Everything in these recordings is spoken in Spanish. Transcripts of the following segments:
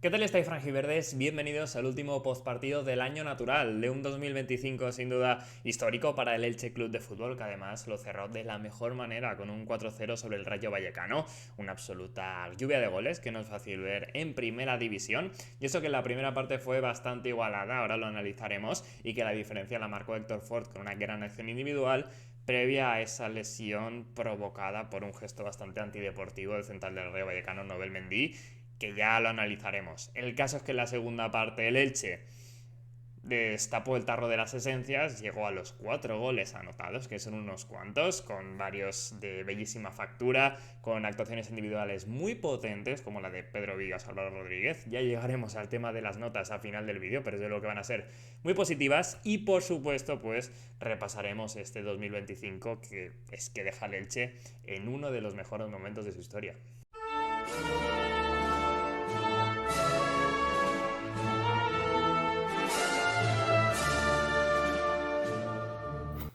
¿Qué tal estáis, franjiverdes? Bienvenidos al último postpartido del año natural, de un 2025 sin duda histórico para el Elche Club de Fútbol, que además lo cerró de la mejor manera con un 4-0 sobre el Rayo Vallecano, una absoluta lluvia de goles que no es fácil ver en primera división, y eso que la primera parte fue bastante igualada, ahora lo analizaremos, y que la diferencia la marcó Héctor Ford con una gran acción individual previa a esa lesión provocada por un gesto bastante antideportivo del central del Rayo Vallecano, Nobel Mendy, que ya lo analizaremos. El caso es que en la segunda parte el Elche destapó el tarro de las esencias, llegó a los 4 goles anotados, que son unos cuantos, con varios de bellísima factura, con actuaciones individuales muy potentes, como la de Pedro Vigas o Álvaro Rodríguez. Ya llegaremos al tema de las notas a final del vídeo, pero es de lo que van a ser muy positivas. Y por supuesto, pues repasaremos este 2025, que es que deja al Elche en uno de los mejores momentos de su historia.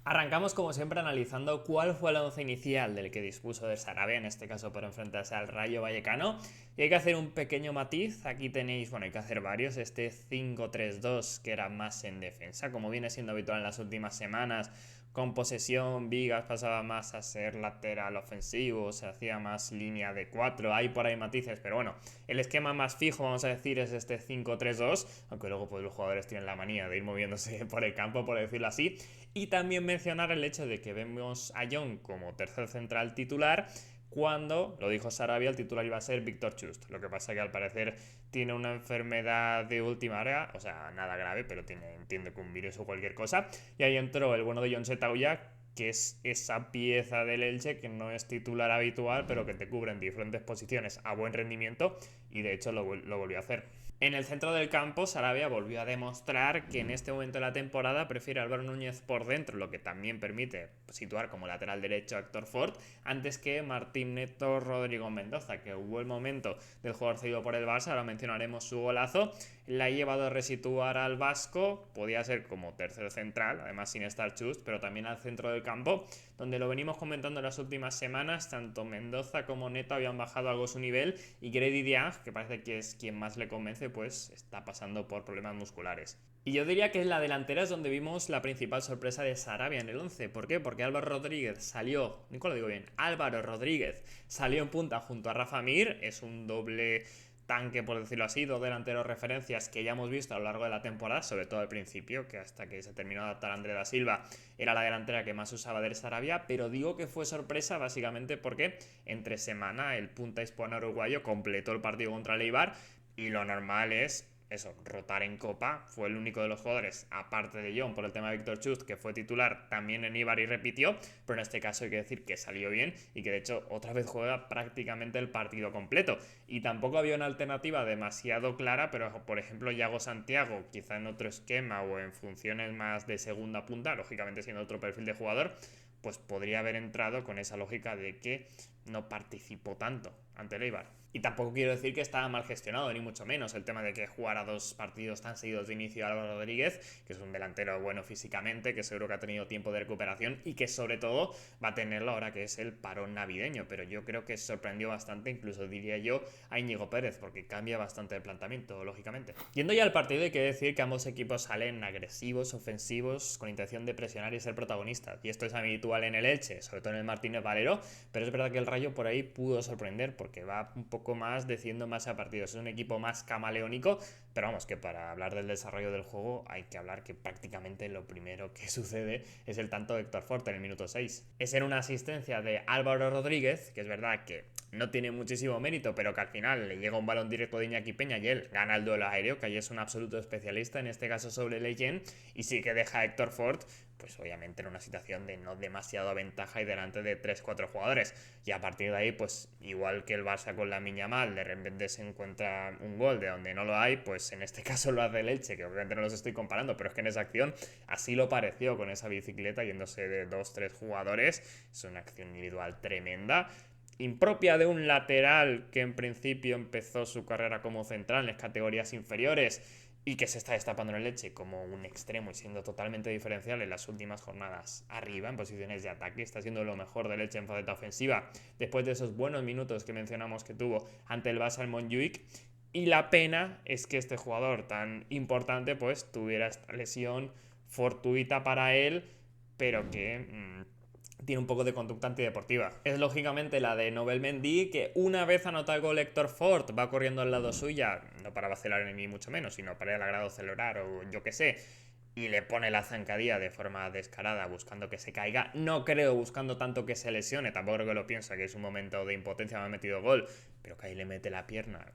Arrancamos como siempre analizando cuál fue el once inicial del que dispuso de Sarabia, en este caso para enfrentarse al Rayo Vallecano. Y hay que hacer un pequeño matiz, aquí tenéis, bueno, hay que hacer varios, este 5-3-2 que era más en defensa, como viene siendo habitual en las últimas semanas, con posesión, Vigas pasaba más a ser lateral ofensivo, se hacía más línea de 4, hay por ahí matices, pero bueno, el esquema más fijo, vamos a decir, es este 5-3-2, aunque luego pues los jugadores tienen la manía de ir moviéndose por el campo, por decirlo así. Y también mencionar el hecho de que vemos a Young como tercer central titular, cuando, lo dijo Sarabia, el titular iba a ser Víctor Chust. Lo que pasa que al parecer tiene una enfermedad de última hora, o sea, nada grave, pero entiendo que un virus o cualquier cosa. Y ahí entró el bueno de John Setauya, que es esa pieza del Elche que no es titular habitual, pero que te cubre en diferentes posiciones a buen rendimiento, y de hecho lo volvió a hacer. En el centro del campo, Sarabia volvió a demostrar que en este momento de la temporada prefiere a Álvaro Núñez por dentro, lo que también permite situar como lateral derecho a Héctor Ford, antes que Martín Neto Rodrigo Mendoza, que hubo el momento del jugador cedido por el Barça, ahora mencionaremos su golazo, la ha llevado a resituar al vasco, podía ser como tercer central, además sin estar Chust, pero también al centro del campo, donde lo venimos comentando en las últimas semanas, tanto Mendoza como Neto habían bajado algo su nivel, y Grady Diang, que parece que es quien más le convence, pues está pasando por problemas musculares. Y yo diría que en la delantera es donde vimos la principal sorpresa de Sarabia en el 11. ¿Por qué? Porque Álvaro Rodríguez salió, Nico lo digo bien, Álvaro Rodríguez salió en punta junto a Rafa Mir, es un doble tanque, por decirlo así, dos delanteros referencias que ya hemos visto a lo largo de la temporada, sobre todo al principio, que hasta que se terminó de adaptar a André da Silva era la delantera que más usaba del Sarabia, pero digo que fue sorpresa básicamente porque entre semana el punta hispano-uruguayo completó el partido contra el Eibar, y lo normal es eso, rotar en Copa. Fue el único de los jugadores, aparte de John, por el tema de Víctor Chust, que fue titular también en Ibar y repitió, pero en este caso hay que decir que salió bien y que de hecho otra vez juega prácticamente el partido completo. Y tampoco había una alternativa demasiado clara, pero por ejemplo Yago Santiago, quizá en otro esquema o en funciones más de segunda punta, lógicamente siendo otro perfil de jugador, pues podría haber entrado con esa lógica de que no participó tanto ante el Eibar. Y tampoco quiero decir que estaba mal gestionado, ni mucho menos, el tema de que jugara 2 partidos tan seguidos de inicio Álvaro Rodríguez, que es un delantero bueno físicamente, que seguro que ha tenido tiempo de recuperación y que sobre todo va a tenerlo ahora que es el parón navideño. Pero yo creo que sorprendió bastante, incluso diría yo, a Íñigo Pérez, porque cambia bastante el planteamiento, lógicamente. Yendo ya al partido, hay que decir que ambos equipos salen agresivos, ofensivos, con intención de presionar y ser protagonistas. Y esto es habitual en el Elche, sobre todo en el Martínez Valero, pero es verdad que el Rayo por ahí pudo sorprender, porque va un poco más decidiendo más a partidos. Es un equipo más camaleónico, pero vamos, que para hablar del desarrollo del juego hay que hablar que prácticamente lo primero que sucede es el tanto de Héctor Ford en el minuto 6. Es en una asistencia de Álvaro Rodríguez, que es verdad que no tiene muchísimo mérito, pero que al final le llega un balón directo de Iñaki Peña y él gana el duelo aéreo, que ahí es un absoluto especialista, en este caso sobre Leyen, y sí que deja a Héctor Ford pues obviamente en una situación de no demasiada ventaja y delante de 3-4 jugadores. Y a partir de ahí, pues igual que el Barça con la Mal, de repente se encuentra un gol de donde no lo hay, pues en este caso lo hace el Elche, que obviamente no los estoy comparando, pero es que en esa acción así lo pareció, con esa bicicleta yéndose de 2-3 jugadores. Es una acción individual tremenda, impropia de un lateral que en principio empezó su carrera como central en las categorías inferiores y que se está destapando en el Elche como un extremo y siendo totalmente diferencial en las últimas jornadas arriba en posiciones de ataque. Está siendo lo mejor del Elche en faceta ofensiva después de esos buenos minutos que mencionamos que tuvo ante el Barça en Montjuic. Y la pena es que este jugador tan importante pues tuviera esta lesión fortuita para él, pero que tiene un poco de conducta antideportiva. Es lógicamente la de Nobel Mendy, que una vez anota el gol Héctor Ford, va corriendo al lado suya, no para vacilar ni mucho menos, sino para ir al agrado celebrar o yo qué sé, y le pone la zancadilla de forma descarada buscando que se caiga. No creo buscando tanto que se lesione, tampoco creo que lo piensa, que es un momento de impotencia, me ha metido gol, pero que ahí le mete la pierna.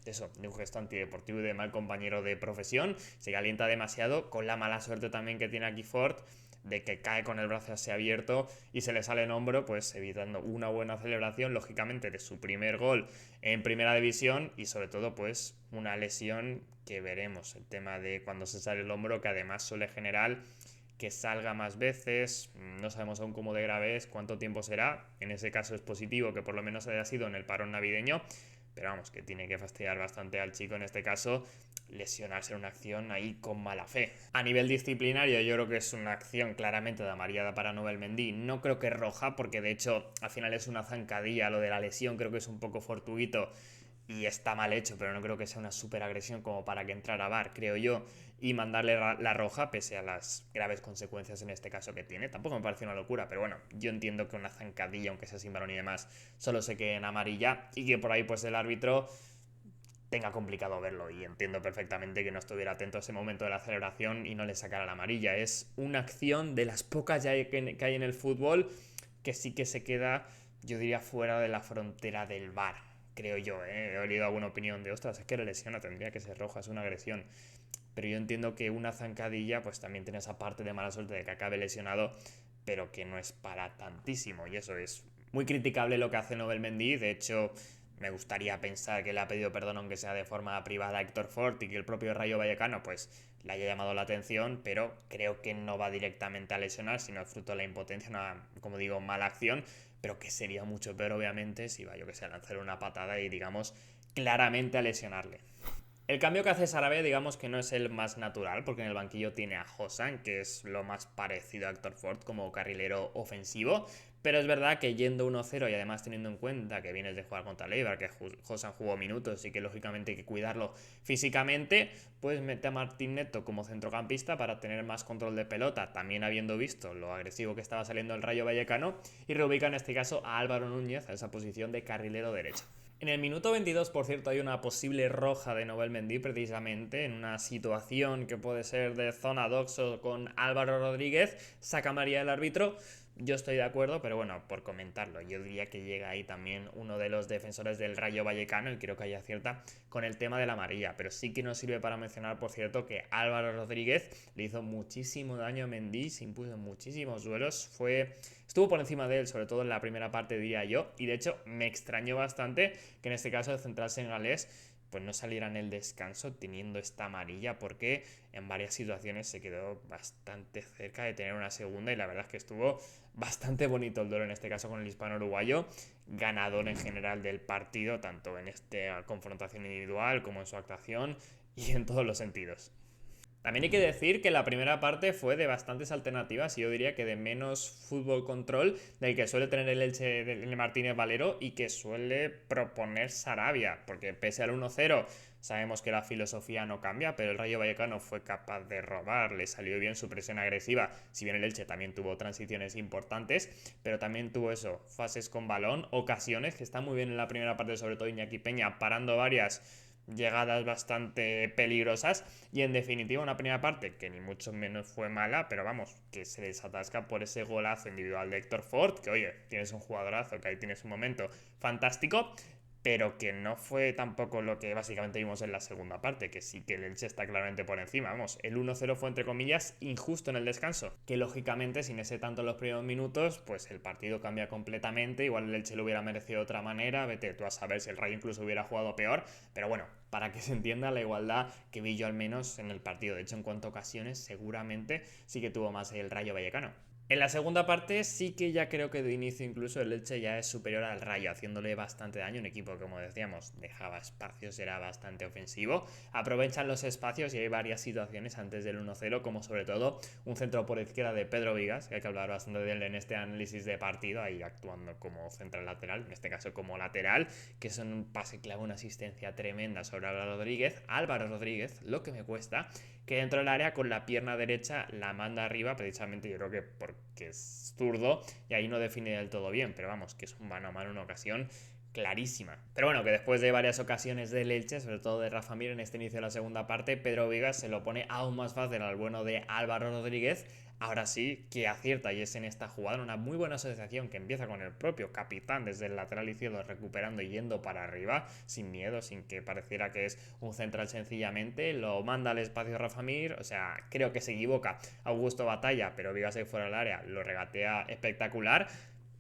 Eso, de un gesto antideportivo y de mal compañero de profesión, se calienta demasiado, con la mala suerte también que tiene aquí Ford, de que cae con el brazo así abierto y se le sale en hombro, pues evitando una buena celebración, lógicamente, de su primer gol en primera división y sobre todo pues una lesión que veremos, el tema de cuando se sale el hombro, que además suele generar que salga más veces, no sabemos aún cómo de grave es, cuánto tiempo será, en ese caso es positivo que por lo menos haya sido en el parón navideño, pero vamos, que tiene que fastidiar bastante al chico en este caso lesionarse en una acción ahí con mala fe. A nivel disciplinario yo creo que es una acción claramente de amarillada para Nobel Mendy, no creo que roja porque de hecho al final es una zancadilla, lo de la lesión creo que es un poco fortuito y está mal hecho, pero no creo que sea una super agresión como para que entrara a VAR, creo yo, y mandarle la roja pese a las graves consecuencias en este caso que tiene. Tampoco me parece una locura, pero bueno, yo entiendo que una zancadilla, aunque sea sin balón y demás, solo se quede en amarilla y que por ahí pues el árbitro tenga complicado verlo, y entiendo perfectamente que no estuviera atento a ese momento de la celebración y no le sacara la amarilla. Es una acción de las pocas que hay en el fútbol que sí que se queda, yo diría, fuera de la frontera del VAR, creo yo, ¿eh? He oído alguna opinión de, ostras, es que la lesión no tendría que ser roja, es una agresión. Pero yo entiendo que una zancadilla pues también tiene esa parte de mala suerte de que acabe lesionado, pero que no es para tantísimo, y eso es muy criticable lo que hace Nobel Mendy. De hecho, me gustaría pensar que le ha pedido perdón aunque sea de forma privada a Héctor Ford y que el propio Rayo Vallecano pues le haya llamado la atención, pero creo que no va directamente a lesionar, sino es fruto de la impotencia, una, como digo, mala acción, pero que sería mucho peor obviamente si va, yo que sé, a lanzar una patada y digamos claramente a lesionarle. El cambio que hace Sarabia, digamos que no es el más natural, porque en el banquillo tiene a Hosan, que es lo más parecido a Héctor Ford como carrilero ofensivo, pero es verdad que yendo 1-0 y además teniendo en cuenta que vienes de jugar contra Leibar, que Hosan jugó minutos y que lógicamente hay que cuidarlo físicamente, pues mete a Martín Neto como centrocampista para tener más control de pelota, también habiendo visto lo agresivo que estaba saliendo el Rayo Vallecano, y reubica en este caso a Álvaro Núñez a esa posición de carrilero derecho. En el minuto 22, por cierto, hay una posible roja de Nobel Mendy precisamente en una situación que puede ser de zona doxo con Álvaro Rodríguez, saca María el árbitro. Yo estoy de acuerdo, pero bueno, por comentarlo, yo diría que llega ahí también uno de los defensores del Rayo Vallecano y creo que hay acierta con el tema de la amarilla, pero sí que nos sirve para mencionar, por cierto, que Álvaro Rodríguez le hizo muchísimo daño a Mendy, se impuso en muchísimos duelos, estuvo por encima de él, sobre todo en la primera parte diría yo, y de hecho me extrañó bastante que en este caso el central senegalés pues no saliera en el descanso teniendo esta amarilla, porque en varias situaciones se quedó bastante cerca de tener una segunda y la verdad es que estuvo bastante bonito el duelo en este caso con el hispano uruguayo, ganador en general del partido, tanto en esta confrontación individual como en su actuación y en todos los sentidos. También hay que decir que la primera parte fue de bastantes alternativas y yo diría que de menos fútbol control del que suele tener el Elche de Martínez Valero y que suele proponer Sarabia, porque pese al 1-0 sabemos que la filosofía no cambia, pero el Rayo Vallecano fue capaz de robar, le salió bien su presión agresiva, si bien el Elche también tuvo transiciones importantes, pero también tuvo eso, fases con balón, ocasiones que están muy bien en la primera parte, sobre todo Iñaki Peña parando varias llegadas bastante peligrosas y en definitiva una primera parte que ni mucho menos fue mala, pero vamos, que se desatasca por ese golazo individual de Héctor Ford, que oye, tienes un jugadorazo, que ahí tienes un momento fantástico, pero que no fue tampoco lo que básicamente vimos en la segunda parte, que sí que el Elche está claramente por encima, vamos, el 1-0 fue entre comillas injusto en el descanso, que lógicamente sin ese tanto en los primeros minutos, pues el partido cambia completamente, igual el Elche lo hubiera merecido de otra manera, vete tú a saber si el Rayo incluso hubiera jugado peor, pero bueno, para que se entienda la igualdad que vi yo al menos en el partido, de hecho en cuanto a ocasiones seguramente sí que tuvo más el Rayo Vallecano. En la segunda parte sí que ya creo que de inicio incluso el Elche ya es superior al Rayo, haciéndole bastante daño. Un equipo que, como decíamos, dejaba espacios, era bastante ofensivo. Aprovechan los espacios y hay varias situaciones antes del 1-0, como sobre todo un centro por izquierda de Pedro Vigas, que hay que hablar bastante de él en este análisis de partido, ahí actuando como central lateral, en este caso como lateral, que es un pase clave, una asistencia tremenda sobre Álvaro Rodríguez, lo que me cuesta que dentro del área con la pierna derecha la manda arriba, precisamente yo creo que porque es zurdo y ahí no define del todo bien, pero vamos, que es un mano a mano en una ocasión clarísima. Pero bueno, que después de varias ocasiones del Elche, sobre todo de Rafa Mir en este inicio de la segunda parte, Pedro Vigas se lo pone aún más fácil al bueno de Álvaro Rodríguez. Ahora sí que acierta y es en esta jugada una muy buena asociación que empieza con el propio capitán desde el lateral izquierdo recuperando y yendo para arriba sin miedo, sin que pareciera que es un central sencillamente, lo manda al espacio Rafa Mir, o sea, creo que se equivoca Augusto Batalla, pero Vigas ahí fuera del área lo regatea espectacular.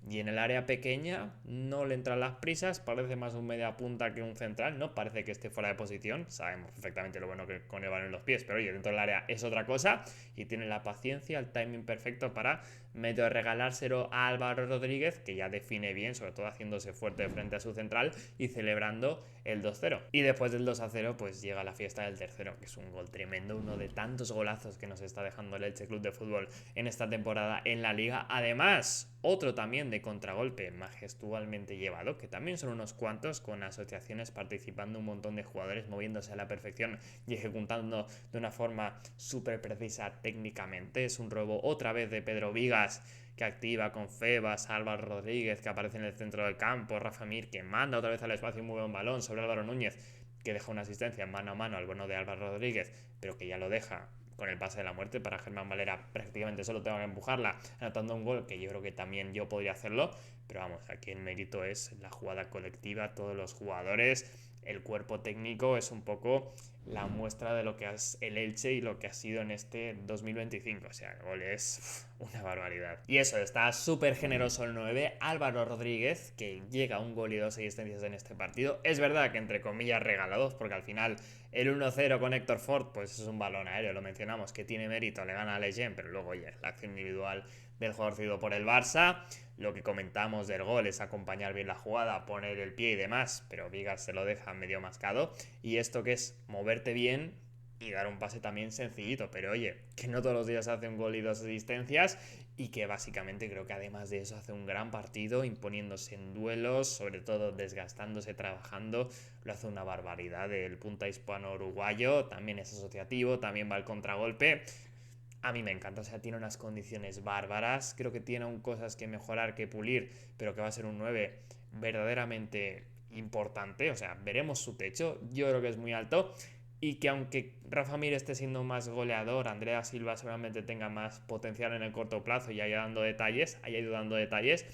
Y en el área pequeña no le entran las prisas, parece más un media punta que un central, no parece que esté fuera de posición, sabemos perfectamente lo bueno que con el balón en los pies, pero oye, dentro del área es otra cosa y tiene la paciencia, el timing perfecto para medio regalárselo a Álvaro Rodríguez, que ya define bien, sobre todo haciéndose fuerte frente a su central y celebrando el 2-0. Y después del 2-0 pues llega la fiesta del tercero, que es un gol tremendo, uno de tantos golazos que nos está dejando el Elche Club de Fútbol en esta temporada en la Liga. Además, otro también de contragolpe majestuosamente llevado, que también son unos cuantos, con asociaciones participando un montón de jugadores moviéndose a la perfección y ejecutando de una forma súper precisa técnicamente. Es un robo otra vez de Pedro Vigas, que activa con Febas, Álvaro Rodríguez, que aparece en el centro del campo, Rafa Mir, que manda otra vez al espacio y mueve un balón sobre Álvaro Núñez, que deja una asistencia mano a mano al bueno de Álvaro Rodríguez, pero que ya lo deja con el pase de la muerte para Germán Valera, prácticamente solo tengo que empujarla, anotando un gol que yo creo que también yo podría hacerlo, pero vamos, aquí el mérito es la jugada colectiva, todos los jugadores, el cuerpo técnico es un poco la muestra de lo que es el Elche y lo que ha sido en este 2025. O sea, el gol es una barbaridad. Y eso, está súper generoso el 9, Álvaro Rodríguez, que llega a un gol y 2 asistencias en este partido. Es verdad que entre comillas regalados, porque al final el 1-0 con Héctor Ford, pues es un balón aéreo, lo mencionamos, que tiene mérito, le gana a Leyen, pero luego, oye, la acción individual del jugador cedido por el Barça. Lo que comentamos del gol es acompañar bien la jugada, poner el pie y demás, pero Vigas se lo deja medio mascado. Y esto que es moverte bien y dar un pase también sencillito, pero oye, que no todos los días hace un gol y 2 asistencias y que básicamente creo que además de eso hace un gran partido, imponiéndose en duelos, sobre todo desgastándose, trabajando, lo hace una barbaridad. El punta hispano-uruguayo también es asociativo, también va al contragolpe. A mí me encanta, o sea, tiene unas condiciones bárbaras, creo que tiene aún cosas que mejorar, que pulir, pero que va a ser un 9 verdaderamente importante, o sea, veremos su techo, yo creo que es muy alto y que aunque Rafa Mir esté siendo más goleador, Andrea Silva seguramente tenga más potencial en el corto plazo y haya ido dando detalles,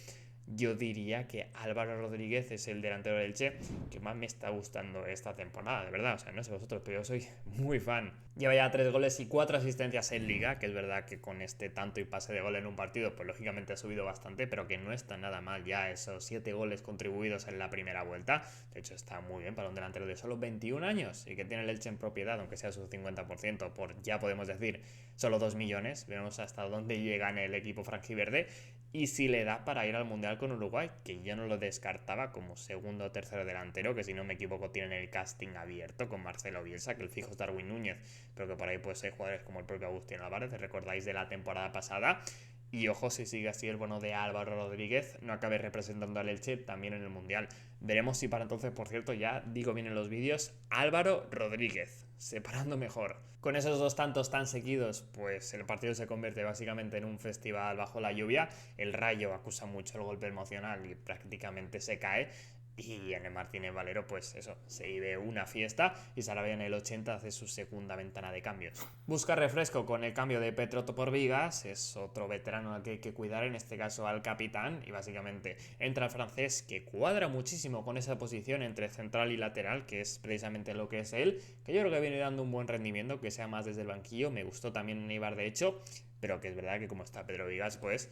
yo diría que Álvaro Rodríguez es el delantero del Che que más me está gustando esta temporada, de verdad. O sea, no sé vosotros, pero yo soy muy fan. Lleva ya 3 goles y 4 asistencias en Liga, que es verdad que con este tanto y pase de gol en un partido, pues lógicamente ha subido bastante, pero que no está nada mal ya esos 7 goles contribuidos en la primera vuelta. De hecho, está muy bien para un delantero de solo 21 años y que tiene el Elche en propiedad, aunque sea su 50%, por ya podemos decir solo 2 millones. Veremos hasta dónde llega en el equipo franjiverde y si le da para ir al Mundial con Uruguay, que yo no lo descartaba como segundo o tercero delantero, que si no me equivoco tienen el casting abierto con Marcelo Bielsa, que el fijo es Darwin Núñez, pero que por ahí puede ser jugadores como el propio Agustín Álvarez, recordáis de la temporada pasada. Y ojo, si sigue así el bueno de Álvaro Rodríguez, no acabe representando al Elche también en el Mundial. Veremos si para entonces, por cierto, ya digo bien en los vídeos, Álvaro Rodríguez, separando mejor. Con esos 2 tantos tan seguidos, pues el partido se convierte básicamente en un festival bajo la lluvia. El Rayo acusa mucho el golpe emocional y prácticamente se cae. Y en el Martínez Valero, pues eso, se vive una fiesta y Sarabia en el 80 hace su segunda ventana de cambios. Busca refresco con el cambio de Petroto por Vigas, es otro veterano al que hay que cuidar, en este caso al capitán, y básicamente entra el francés que cuadra muchísimo con esa posición entre central y lateral, que es precisamente lo que es él, que yo creo que viene dando un buen rendimiento, que sea más desde el banquillo, me gustó también en Eibar de hecho, pero que es verdad que como está Pedro Vigas, pues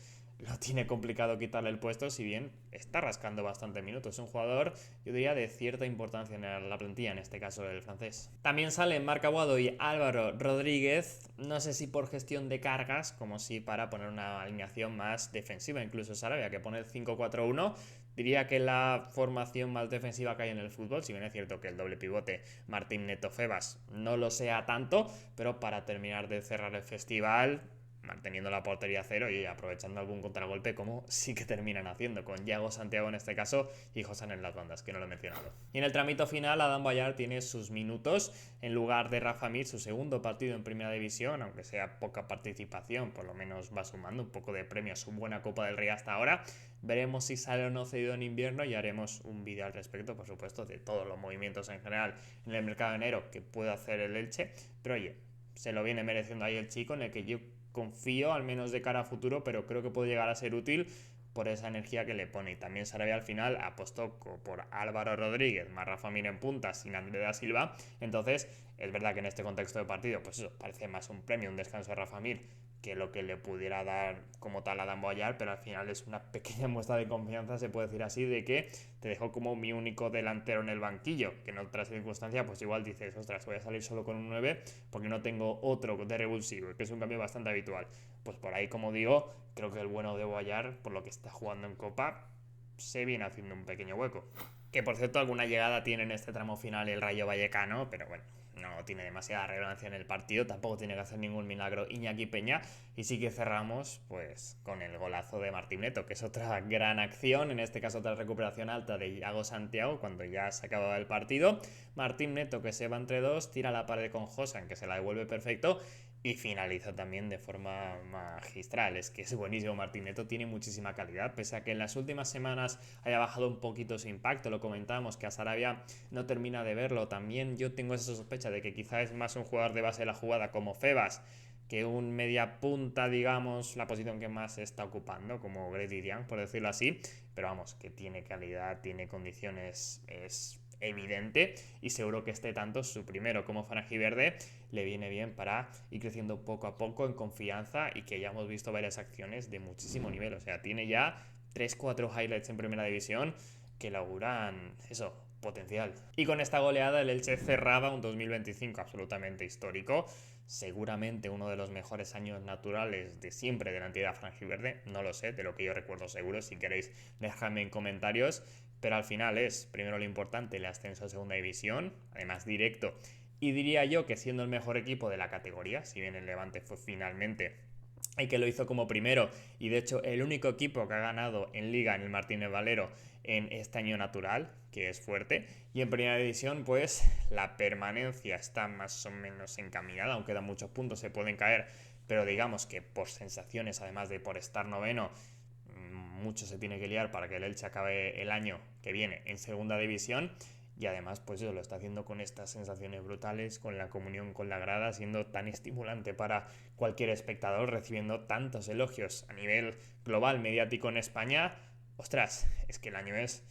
lo tiene complicado quitarle el puesto, si bien está rascando bastante minutos. Es un jugador, yo diría, de cierta importancia en la plantilla, en este caso el francés. También salen Marc Aguado y Álvaro Rodríguez, no sé si por gestión de cargas, como si para poner una alineación más defensiva, incluso Sarabia, que pone el 5-4-1. Diría que la formación más defensiva que hay en el fútbol, si bien es cierto que el doble pivote Martín Neto Febas no lo sea tanto, pero para terminar de cerrar el festival, manteniendo la portería cero y aprovechando algún contragolpe, como sí que terminan haciendo, con Yago Santiago en este caso y Josán en las bandas, que no lo he mencionado. Y en el trámite final, Adam Bayar tiene sus minutos en lugar de Rafa Mir, su segundo partido en primera división, aunque sea poca participación, por lo menos va sumando un poco de premio a su buena Copa del Rey hasta ahora. Veremos si sale o no cedido en invierno y haremos un vídeo al respecto, por supuesto, de todos los movimientos en general en el mercado de enero que puede hacer el Elche. Pero oye, se lo viene mereciendo ahí el chico, en el que yo confío, al menos de cara a futuro, pero creo que puede llegar a ser útil por esa energía que le pone. Y también Sarabia al final apostó por Álvaro Rodríguez, más Rafa Mir en punta, sin Andrés da Silva. Entonces, es verdad que en este contexto de partido, pues eso, parece más un premio, un descanso de Rafa Mir, que lo que le pudiera dar como tal a Dan Boyar, pero al final es una pequeña muestra de confianza, se puede decir así, de que te dejó como mi único delantero en el banquillo, que en otras circunstancias pues igual dices, ostras, voy a salir solo con un 9 porque no tengo otro de revulsivo, que es un cambio bastante habitual. Pues por ahí, como digo, creo que el bueno de Boyar, por lo que está jugando en Copa, se viene haciendo un pequeño hueco. Que por cierto, alguna llegada tiene en este tramo final el Rayo Vallecano, pero bueno, no tiene demasiada relevancia en el partido, tampoco tiene que hacer ningún milagro Iñaki Peña. Y sí que cerramos pues con el golazo de Martín Neto, que es otra gran acción, en este caso otra recuperación alta de Yago Santiago cuando ya se acababa el partido. Martín Neto, que se va entre dos, tira la pared con Josan, que se la devuelve perfecto, y finaliza también de forma magistral. Es que es buenísimo. Martín Neto tiene muchísima calidad, pese a que en las últimas semanas haya bajado un poquito su impacto. Lo comentábamos, que a Sarabia no termina de verlo. También yo tengo esa sospecha de que quizá es más un jugador de base de la jugada como Febas que un media punta, digamos, la posición que más se está ocupando, como Grady Diang, por decirlo así. Pero vamos, que tiene calidad, tiene condiciones, es evidente, y seguro que este tanto, su primero como franjiverde, le viene bien para ir creciendo poco a poco en confianza, y que ya hemos visto varias acciones de muchísimo nivel. O sea, tiene ya 3-4 highlights en primera división que le auguran eso, potencial. Y con esta goleada el Elche cerraba un 2025 absolutamente histórico, seguramente uno de los mejores años naturales de siempre de la entidad franjiverde, no lo sé, de lo que yo recuerdo seguro, si queréis dejadme en comentarios, pero al final es primero lo importante, el ascenso a segunda división, además directo, y diría yo que siendo el mejor equipo de la categoría, si bien el Levante fue finalmente y que lo hizo como primero, y de hecho el único equipo que ha ganado en Liga en el Martínez Valero en este año natural, que es fuerte. Y en primera división pues la permanencia está más o menos encaminada, aunque da muchos puntos, se pueden caer, pero digamos que por sensaciones, además de por estar noveno, mucho se tiene que liar para que el Elche acabe el año que viene en segunda división. Y además, pues eso lo está haciendo con estas sensaciones brutales, con la comunión con la grada, siendo tan estimulante para cualquier espectador, recibiendo tantos elogios a nivel global, mediático en España. Ostras, es que el año es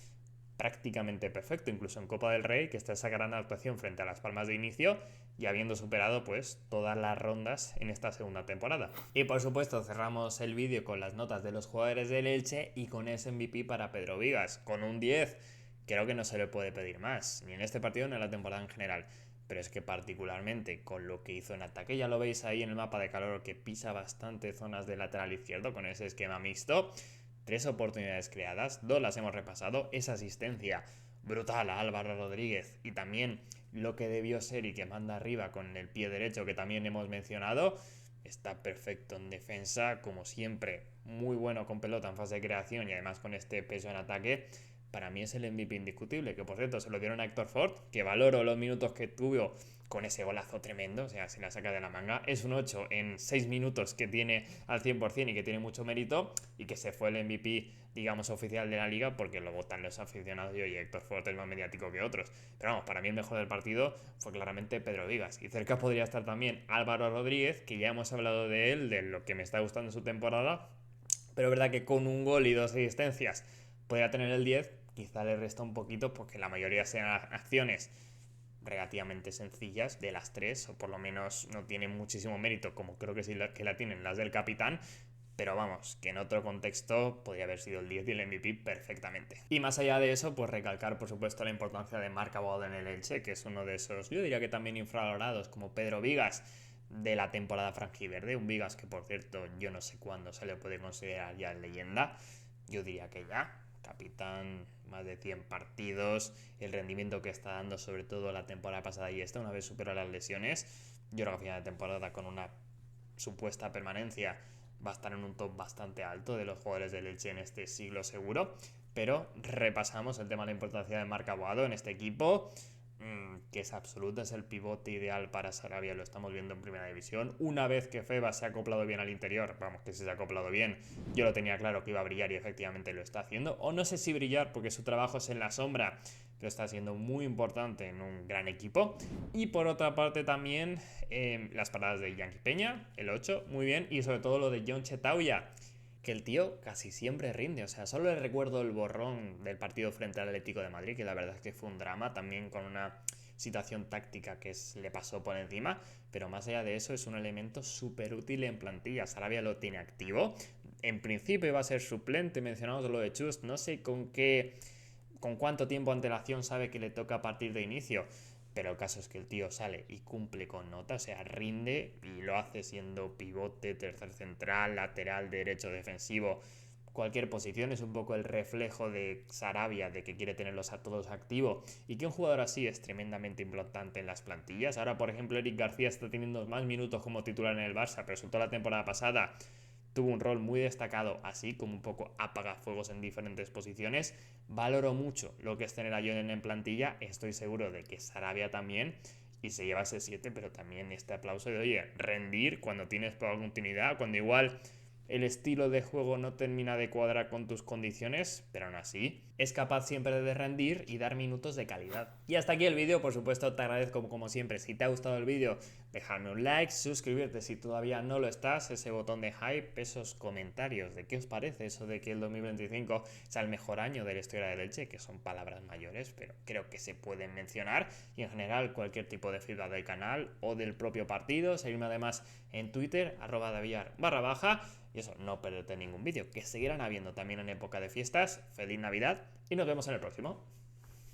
prácticamente perfecto, incluso en Copa del Rey, que está esa gran actuación frente a Las Palmas de inicio, y habiendo superado pues todas las rondas en esta segunda temporada. Y por supuesto cerramos el vídeo con las notas de los jugadores del Elche y con ese MVP para Pedro Vigas, con un 10. Creo que no se le puede pedir más, ni en este partido ni en la temporada en general. Pero es que particularmente con lo que hizo en ataque, ya lo veis ahí en el mapa de calor, que pisa bastante zonas de lateral izquierdo con ese esquema mixto. 3 oportunidades creadas, 2 las hemos repasado, esa asistencia brutal a Álvaro Rodríguez, y también lo que debió ser y que manda arriba con el pie derecho, que también hemos mencionado. Está perfecto en defensa, como siempre, muy bueno con pelota en fase de creación, y además con este peso en ataque. Para mí es el MVP indiscutible, que por cierto se lo dieron a Héctor Ford, que valoro los minutos que tuvo con ese golazo tremendo, o sea, se la saca de la manga. Es un 8 en 6 minutos que tiene al 100% y que tiene mucho mérito, y que se fue el MVP, digamos, oficial de la liga, porque lo votan los aficionados y oye, Héctor Ford es más mediático que otros. Pero vamos, para mí el mejor del partido fue claramente Pedro Vigas, y cerca podría estar también Álvaro Rodríguez, que ya hemos hablado de él, de lo que me está gustando en su temporada, pero es verdad que con un gol y 2 asistencias podría tener el 10, quizá le resta un poquito porque la mayoría sean acciones relativamente sencillas de las tres, o por lo menos no tienen muchísimo mérito, como creo que sí que la tienen las del capitán. pero vamos, que en otro contexto podría haber sido el 10 y el MVP perfectamente. Y más allá de eso, pues recalcar por supuesto la importancia de Marc Aboado en el Elche, que es uno de esos, yo diría que también infravalorados, como Pedro Vigas, de la temporada franjiverde. Un Vigas que, por cierto, yo no sé cuándo se le puede considerar ya leyenda. Yo diría que ya. Capitán, más de 100 partidos, el rendimiento que está dando, sobre todo la temporada pasada y esta, una vez superó las lesiones. Yo creo que a final de temporada, con una supuesta permanencia, va a estar en un top bastante alto de los jugadores del Elche en este siglo seguro. Pero repasamos el tema de la importancia de Marc Aboado en este equipo, que es absoluta, es el pivote ideal para Sarabia, lo estamos viendo en primera división. Una vez que Febas se ha acoplado bien al interior, vamos, que si se ha acoplado bien, yo lo tenía claro que iba a brillar y efectivamente lo está haciendo. O no sé si brillar porque su trabajo es en la sombra, pero está siendo muy importante en un gran equipo. Y por otra parte también las paradas de Yankee Peña, el 8, muy bien, y sobre todo lo de John Chetauya, que el tío casi siempre rinde. O sea, solo le recuerdo el borrón del partido frente al Atlético de Madrid, que la verdad es que fue un drama, también con una situación táctica que le pasó por encima, pero más allá de eso es un elemento súper útil en plantilla. Sarabia lo tiene activo, en principio iba a ser suplente, mencionamos lo de Chust, no sé con cuánto tiempo antelación sabe que le toca a partir de inicio, pero el caso es que el tío sale y cumple con nota, o sea, rinde y lo hace siendo pivote, tercer central, lateral, derecho, defensivo. Cualquier posición es un poco el reflejo de Sarabia, de que quiere tenerlos a todos activos y que un jugador así es tremendamente importante en las plantillas. Ahora, por ejemplo, Eric García está teniendo más minutos como titular en el Barça, pero sobre todo la temporada pasada tuvo un rol muy destacado, así como un poco apagafuegos en diferentes posiciones. Valoro mucho lo que es tener a Jonen en plantilla, estoy seguro de que Sarabia también, y se lleva ese 7, pero también este aplauso de, oye, rendir cuando tienes poca continuidad, cuando igual el estilo de juego no termina de cuadrar con tus condiciones, pero aún así es capaz siempre de rendir y dar minutos de calidad. Y hasta aquí el vídeo, por supuesto te agradezco como siempre. Si te ha gustado el vídeo, dejarme un like, suscribirte si todavía no lo estás, ese botón de hype, esos comentarios de qué os parece eso de que el 2025 sea el mejor año de la historia del Elche, que son palabras mayores, pero creo que se pueden mencionar, y en general cualquier tipo de feedback del canal o del propio partido. Seguirme además en Twitter, @davillar_, y eso, no perderte ningún vídeo, que seguirán habiendo también en época de fiestas. Feliz Navidad y nos vemos en el próximo.